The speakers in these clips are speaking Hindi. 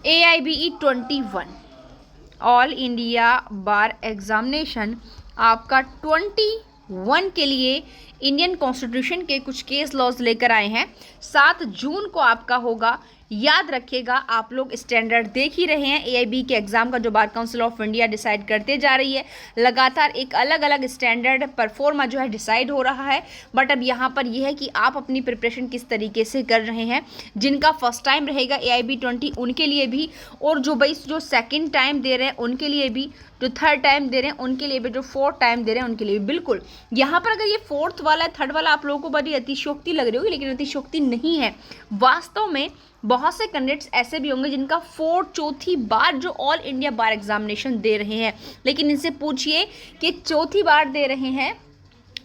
AIBE 21 ऑल इंडिया बार एग्जामिनेशन आपका 21 के लिए इंडियन कॉन्स्टिट्यूशन के कुछ केस लॉज लेकर आए हैं। 7 जून को आपका होगा। याद रखिएगा, आप लोग स्टैंडर्ड देख ही रहे हैं। AIB के एग्जाम का जो bar council of India decide करते जा रही है, लगातार एक अलग अलग स्टैंडर्ड परफॉर्मा जो है डिसाइड हो रहा है। बट अब यहाँ पर यह है कि आप अपनी प्रिपरेशन किस तरीके से कर रहे हैं। जिनका फर्स्ट टाइम रहेगा AIB 20 उनके लिए भी, और जो सेकेंड टाइम दे रहे हैं उनके लिए भी, जो थर्ड टाइम दे रहे हैं उनके लिए भी, जो फोर्थ टाइम दे रहे हैं उनके लिए भी। बिल्कुल यहाँ पर अगर ये फोर्थ वाला थर्ड वाला आप लोगों को बड़ी अतिशयोक्ति लग रही होगी, लेकिन अतिशयोक्ति नहीं है। वास्तव में बहुत से कैंडिडेट्स ऐसे भी होंगे जिनका चौथी बार जो ऑल इंडिया बार एग्जामिनेशन दे रहे हैं, लेकिन इनसे पूछिए कि चौथी बार दे रहे हैं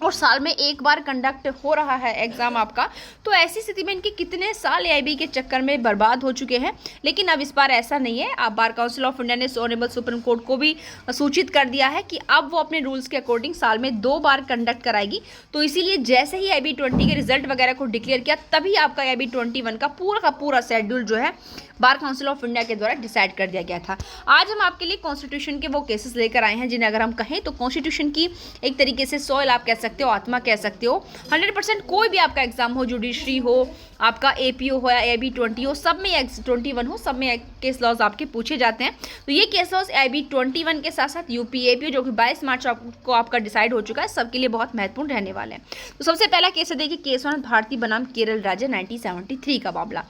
और साल में एक बार कंडक्ट हो रहा है एग्ज़ाम आपका, तो ऐसी स्थिति में इनके कितने साल AIB के चक्कर में बर्बाद हो चुके हैं। लेकिन अब इस बार ऐसा नहीं है। अब बार काउंसिल ऑफ इंडिया ने ऑनरेबल सुप्रीम कोर्ट को भी सूचित कर दिया है कि अब वो अपने रूल्स के अकॉर्डिंग साल में 2 बार कंडक्ट कराएगी। तो इसीलिए जैसे ही AIB 20 के रिजल्ट वगैरह को डिक्लेयर किया, तभी आपका AIB 21 का पूरा शेड्यूल जो है बार काउंसिल ऑफ इंडिया के द्वारा डिसाइड कर दिया गया था। आज हम आपके लिए कॉन्स्टिट्यूशन के वो केसेस लेकर आए हैं जिन्हें अगर हम कहें तो कॉन्स्टिट्यूशन की एक तरीके से सॉइल आप कह सकते हो, आत्मा कह सकते हो। 100% कोई भी आपका एग्जाम हो, जुडिशरी हो, आपका APO हो या AIB 20 हो, सब में 21 हो, सब में केस लॉज आपके पूछे जाते हैं। तो ये केस लॉज AIB 21 के साथ साथ UP APO जो कि 22 मार्च को आपका डिसाइड हो चुका है, सबके लिए बहुत महत्वपूर्ण रहने वाले हैं। तो सबसे पहला केस है, देखिए केस 1 भारतीय बनाम केरल राज्य 1973 का मामला।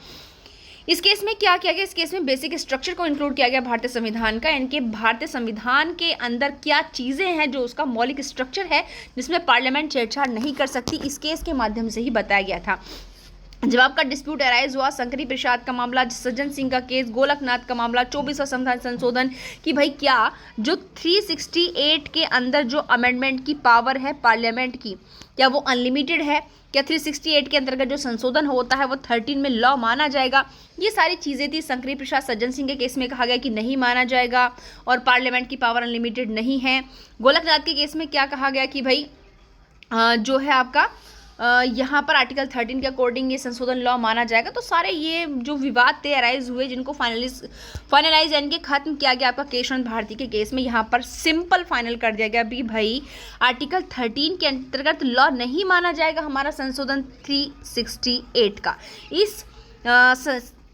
इस केस में क्या किया गया? इस केस में बेसिक स्ट्रक्चर को इंक्लूड किया गया भारतीय संविधान का। इनके भारतीय संविधान के अंदर क्या चीज़ें हैं जो उसका मौलिक स्ट्रक्चर है जिसमें पार्लियामेंट छेड़छाड़ नहीं कर सकती, इस केस के माध्यम से ही बताया गया था। जब आपका डिस्प्यूट अराइज हुआ, शंकरी प्रसाद का मामला, सज्जन सिंह का केस, गोलकनाथ का मामला, 24वां संविधान संशोधन, कि भाई क्या जो 368 के अंदर जो अमेंडमेंट की पावर है पार्लियामेंट की, क्या वो अनलिमिटेड है? क्या 368 के अंतर्गत जो संशोधन होता है वो 13 में लॉ माना जाएगा? ये सारी चीज़ें थी। शंकरी प्रसाद सज्जन सिंह के केस में कहा गया कि नहीं माना जाएगा और पार्लियामेंट की पावर अनलिमिटेड नहीं है। गोलकनाथ के केस में क्या कहा गया कि भाई जो है आपका यहाँ पर आर्टिकल 13 के अकॉर्डिंग ये संशोधन लॉ माना जाएगा। तो सारे ये जो विवाद थे अराइज हुए, जिनको फाइनलाइज यानी कि खत्म किया गया आपका केशवंत भारती के केस में। यहाँ पर सिंपल फाइनल कर दिया गया भी भाई आर्टिकल 13 के अंतर्गत लॉ नहीं माना जाएगा हमारा संशोधन 368 का।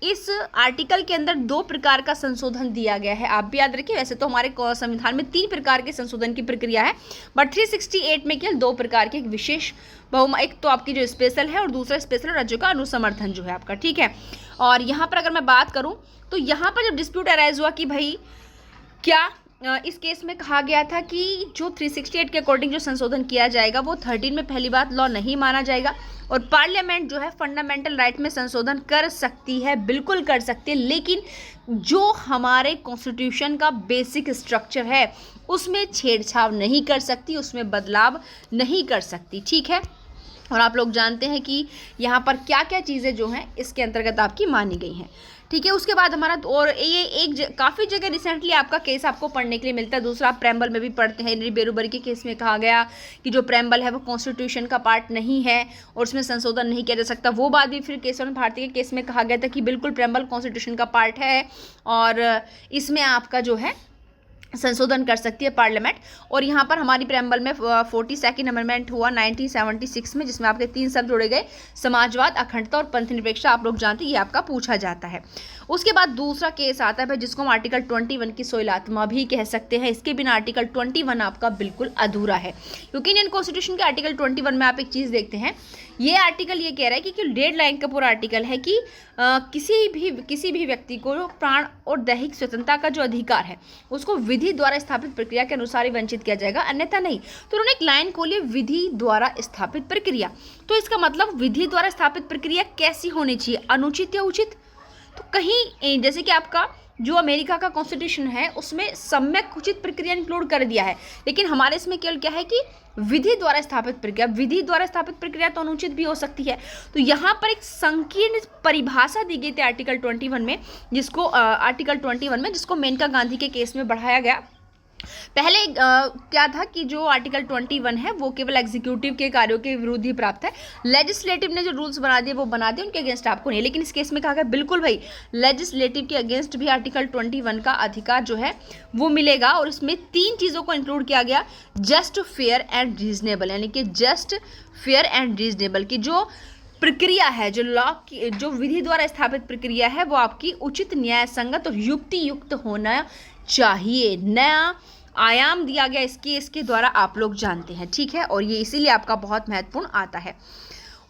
इस आर्टिकल के अंदर 2 प्रकार का संशोधन दिया गया है, आप भी याद रखिए। वैसे तो हमारे संविधान में 3 प्रकार के संशोधन की प्रक्रिया है, बट 368 में केवल 2 प्रकार के, एक विशेष बहुमत, एक तो आपकी जो स्पेशल है और दूसरा स्पेशल राज्यों का अनुसमर्थन जो है आपका, ठीक है। और यहाँ पर अगर मैं बात करूँ तो यहाँ पर जब डिस्प्यूट अराइज हुआ कि भाई क्या इस केस में कहा गया था कि जो 368 के अकॉर्डिंग जो संशोधन किया जाएगा वो 13 में पहली बात लॉ नहीं माना जाएगा, और पार्लियामेंट जो है फंडामेंटल राइट में संशोधन कर सकती है, बिल्कुल कर सकती है, लेकिन जो हमारे कॉन्स्टिट्यूशन का बेसिक स्ट्रक्चर है उसमें छेड़छाड़ नहीं कर सकती, उसमें बदलाव नहीं कर सकती, ठीक है। और आप लोग जानते हैं कि यहाँ पर क्या क्या चीज़ें जो हैं इसके अंतर्गत आपकी मानी गई हैं, ठीक है। उसके बाद हमारा और ये काफ़ी जगह रिसेंटली आपका केस आपको पढ़ने के लिए मिलता है। दूसरा आप प्रेम्बल में भी पढ़ते हैं। हेनरी बेरूबरी के केस में कहा गया कि जो प्रेम्बल है वो कॉन्स्टिट्यूशन का पार्ट नहीं है और उसमें संशोधन नहीं किया जा सकता। वो बात भी फिर केशवंत भारती के केस में कहा गया था कि बिल्कुल प्रेम्बल कॉन्स्टिट्यूशन का पार्ट है और इसमें आपका जो है संशोधन कर सकती है पार्लियामेंट। और यहाँ पर हमारी प्रेम्बल में 42nd अमेंडमेंट हुआ 1976 में, जिसमें आपके 3 शब्द जोड़े गए, समाजवाद, अखंडता और पंथ निरपेक्षता। आप लोग जानते हैं ये आपका पूछा जाता है। उसके बाद दूसरा केस आता है जिसको हम आर्टिकल 21 की सोइलात्मा भी कह सकते हैं। इसके बिना आर्टिकल 21 आपका बिल्कुल अधूरा है, क्योंकि इंडियन कॉन्स्टिट्यूशन के आर्टिकल 21 में आप एक चीज़ देखते हैं, ये आर्टिकल ये कह रहा है कि डेढ़ लाइन का पूरा आर्टिकल है कि किसी भी व्यक्ति को प्राण और दैहिक स्वतंत्रता का जो अधिकार है उसको विधि द्वारा स्थापित प्रक्रिया के अनुसार ही वंचित किया जाएगा, अन्यथा नहीं। तो उन्होंने एक लाइन खोली, विधि द्वारा स्थापित प्रक्रिया। तो इसका मतलब विधि द्वारा स्थापित प्रक्रिया कैसी होनी चाहिए, अनुचित या उचित? तो कहीं जैसे कि आपका जो अमेरिका का कॉन्स्टिट्यूशन है उसमें सम्यक उचित प्रक्रिया इंक्लूड कर दिया है, लेकिन हमारे इसमें केवल क्या है कि विधि द्वारा स्थापित प्रक्रिया। विधि द्वारा स्थापित प्रक्रिया तो अनुचित भी हो सकती है। तो यहाँ पर एक संकीर्ण परिभाषा दी गई थी आर्टिकल 21 में, जिसको मेनका गांधी के केस में बढ़ाया गया पहले क्या था कि जो आर्टिकल 21 है वो केवल एग्जीक्यूटिव के कार्यों के विरुद्ध ही प्राप्त है। लेजिस्लेटिव ने जो रूल्स बना दिए वो बना दिए, उनके अगेंस्ट आपको नहीं। लेकिन इस केस में कहा गया बिल्कुल भाई लेजिस्लेटिव के अगेंस्ट भी आर्टिकल 21 का अधिकार जो है वो मिलेगा। और इसमें 3 चीज़ों को इंक्लूड किया गया, जस्ट, फेयर एंड रीजनेबल, यानी कि जस्ट, फेयर एंड रीजनेबल की जो प्रक्रिया है, जो लॉ की जो विधि द्वारा स्थापित प्रक्रिया है वो आपकी उचित, न्याय संगत और युक्ति युक्त होना चाहिए। नया आयाम दिया गया इस केस के द्वारा, आप लोग जानते हैं, ठीक है। और ये इसीलिए आपका बहुत महत्वपूर्ण आता है।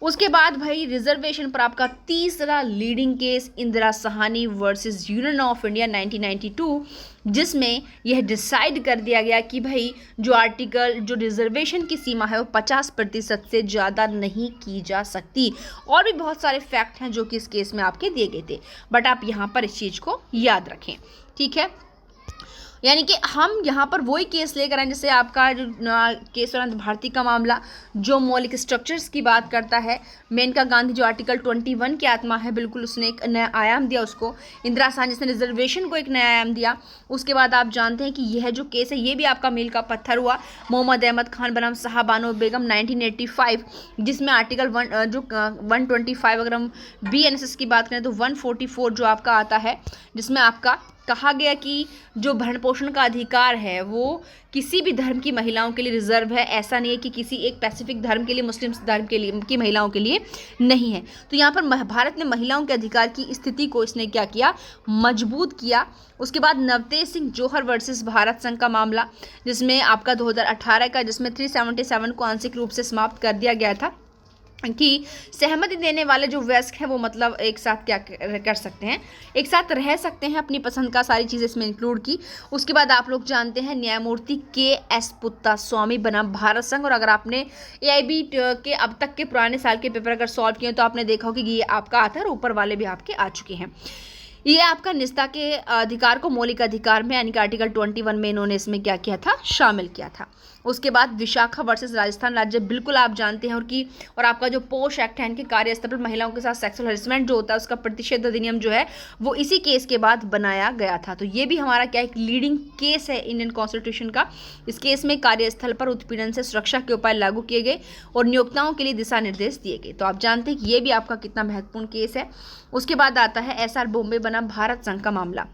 उसके बाद भाई रिजर्वेशन पर आपका तीसरा leading case Indira Sahni versus union of India 1992, जिसमें यह डिसाइड कर दिया गया कि भाई जो रिजर्वेशन की सीमा है वो 50% से ज़्यादा नहीं की जा सकती। और भी बहुत सारे फैक्ट हैं जो कि इस केस में आपके दिए गए थे, बट आप यहाँ पर इस चीज़ को याद रखें, ठीक है। यानी कि हम यहाँ पर वही केस लेकर आए, जैसे आपका जो केस भारती का मामला जो मौलिक स्ट्रक्चर्स की बात करता है। मेनका गांधी जो आर्टिकल 21 की आत्मा है, बिल्कुल उसने एक नया आयाम दिया उसको। इंदिरा साहनी जिसने रिजर्वेशन को एक नया आयाम दिया। उसके बाद आप जानते हैं कि यह जो केस है ये भी आपका मील का पत्थर हुआ। मोहम्मद अहमद खान बनाम शाहबानो बेगम 1985, जिसमें आर्टिकल 125, अगर हम BNSS की बात करें तो 144 जो आपका आता है, जिसमें आपका कहा गया कि जो भरण पोषण का अधिकार है वो किसी भी धर्म की महिलाओं के लिए रिजर्व है। ऐसा नहीं है कि किसी एक पैसिफिक धर्म के लिए, मुस्लिम धर्म के लिए की महिलाओं के लिए नहीं है। तो यहाँ पर भारत ने महिलाओं के अधिकार की स्थिति को इसने क्या किया, मजबूत किया। उसके बाद नवतेज सिंह जौहर वर्सेस भारत संघ का मामला, जिसमें आपका 2018 का, जिसमें 377 को आंशिक रूप से समाप्त कर दिया गया था कि सहमति देने वाले जो वयस्क हैं वो मतलब एक साथ क्या कर सकते हैं, एक साथ रह सकते हैं, अपनी पसंद का सारी चीज़ें इसमें इंक्लूड की। उसके बाद आप लोग जानते हैं न्यायमूर्ति KS पुत्तास्वामी बनाम भारत संघ। और अगर आपने AIB के अब तक के पुराने साल के पेपर अगर सॉल्व किए तो आपने देखा हो कि ये आपका आता है और ऊपर वाले भी आपके आ चुके हैं। ये आपका निस्ता के अधिकार को मौलिक अधिकार में यानी कि आर्टिकल 21 में इन्होंने इसमें क्या किया था, शामिल किया था। उसके बाद विशाखा वर्सेस राजस्थान राज्य, बिल्कुल आप जानते हैं। और आपका जो पोश एक्ट है, इनके कार्यस्थल पर महिलाओं के साथ सेक्सुअल हरेसमेंट जो होता है उसका प्रतिषेध अधिनियम जो है वो इसी केस के बाद बनाया गया था। तो ये भी हमारा क्या एक लीडिंग केस है इंडियन कॉन्स्टिट्यूशन का। इस केस में कार्यस्थल पर उत्पीड़न से सुरक्षा के उपाय लागू किए गए और नियोक्ताओं के लिए दिशा निर्देश दिए गए। तो आप जानते हैं कि ये भी आपका कितना महत्वपूर्ण केस है। उसके बाद आता है SR बॉम्बे बनाम भारत संघ का मामला।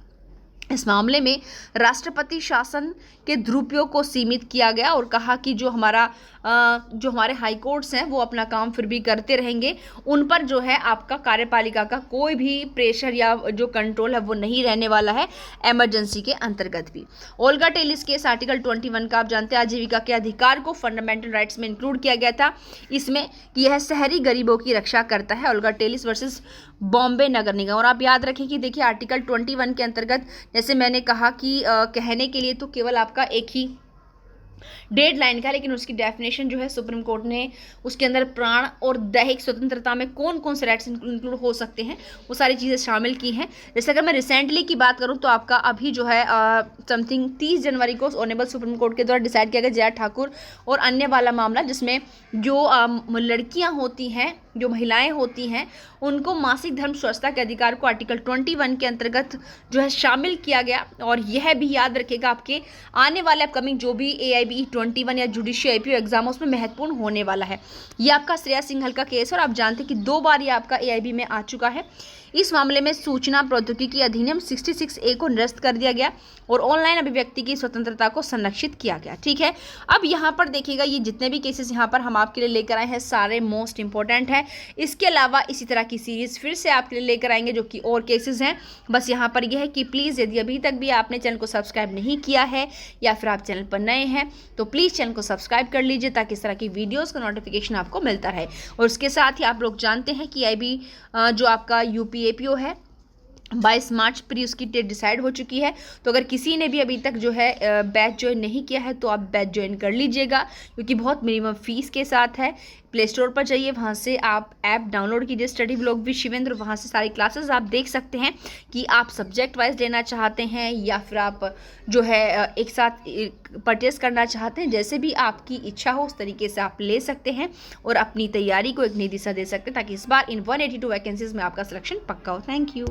इस मामले में राष्ट्रपति शासन के दुरुपयोग को सीमित किया गया और कहा कि जो हमारे हाई कोर्ट्स हैं वो अपना काम फिर भी करते रहेंगे, उन पर जो है आपका कार्यपालिका का कोई भी प्रेशर या जो कंट्रोल है वो नहीं रहने वाला है इमरजेंसी के अंतर्गत भी। ओल्गा टेलिस केस आर्टिकल 21 का आप जानते हैं आजीविका के अधिकार को फंडामेंटल राइट्स में इंक्लूड किया गया था, इसमें कि यह शहरी गरीबों की रक्षा करता है। ओल्गा टेलिस वर्सेस बॉम्बे नगर निगम। और आप याद रखें कि देखिए आर्टिकल 21 के अंतर्गत जैसे मैंने कहा कि कहने के लिए तो केवल आपका एक ही डेड लाइन का, लेकिन उसकी डेफिनेशन जो है सुप्रीम कोर्ट ने उसके अंदर प्राण और दैहिक स्वतंत्रता में कौन कौन से राइट्स इंक्लूड हो सकते हैं वो सारी चीज़ें शामिल की हैं। जैसे अगर मैं रिसेंटली की बात करूं तो आपका अभी जो है समथिंग 30 जनवरी को ऑनरेबल सुप्रीम कोर्ट के द्वारा डिसाइड किया गया जया ठाकुर और अन्य वाला मामला, जिसमें जो लड़कियां होती हैं, जो महिलाएं होती हैं, उनको मासिक धर्म स्वच्छता के अधिकार को आर्टिकल 21 के अंतर्गत जो है शामिल किया गया। और यह भी याद रखेगा आपके आने वाले अपकमिंग जो भी AIBE 21 या जुडिशियल APO एग्जाम उसमें महत्वपूर्ण होने वाला है। ये आपका श्रेया सिंघल का केस है और आप जानते हैं कि 2 बार ये आपका AIB में आ चुका है। इस मामले में सूचना प्रौद्योगिकी अधिनियम 66A को निरस्त कर दिया गया और ऑनलाइन अभिव्यक्ति की स्वतंत्रता को संरक्षित किया गया। ठीक है, अब यहाँ पर देखिएगा ये जितने भी केसेस यहाँ पर हम आपके लिए लेकर आए हैं सारे मोस्ट इंपॉर्टेंट हैं। इसके अलावा इसी तरह की सीरीज फिर से आपके लिए लेकर आएंगे जो कि और केसेस हैं। बस यहाँ पर यह है कि प्लीज़ यदि अभी तक भी आपने चैनल को सब्सक्राइब नहीं किया है या फिर आप चैनल पर नए हैं तो प्लीज़ चैनल को सब्सक्राइब कर लीजिए ताकि इस तरह की वीडियोज़ का नोटिफिकेशन आपको मिलता रहे। और उसके साथ ही आप लोग जानते हैं कि IB जो आपका UPAPO है 22 मार्च पर उसकी डेट डिसाइड हो चुकी है। तो अगर किसी ने भी अभी तक जो है बैच ज्वाइन नहीं किया है तो आप बैच ज्वाइन कर लीजिएगा क्योंकि बहुत मिनिमम फीस के साथ है। प्ले स्टोर पर जाइए, वहाँ से आप ऐप डाउनलोड कीजिए स्टडी ब्लॉग विद शिवेंद्र, वहाँ से सारी क्लासेस आप देख सकते हैं कि आप सब्जेक्ट वाइज लेना चाहते हैं या फिर आप जो है एक साथ परचेस करना चाहते हैं। जैसे भी आपकी इच्छा हो उस तरीके से आप ले सकते हैं और अपनी तैयारी को एक नई दिशा दे सकते हैं ताकि इस बार इन 182 वैकेंसीज में आपका सिलेक्शन पक्का हो। Thank you.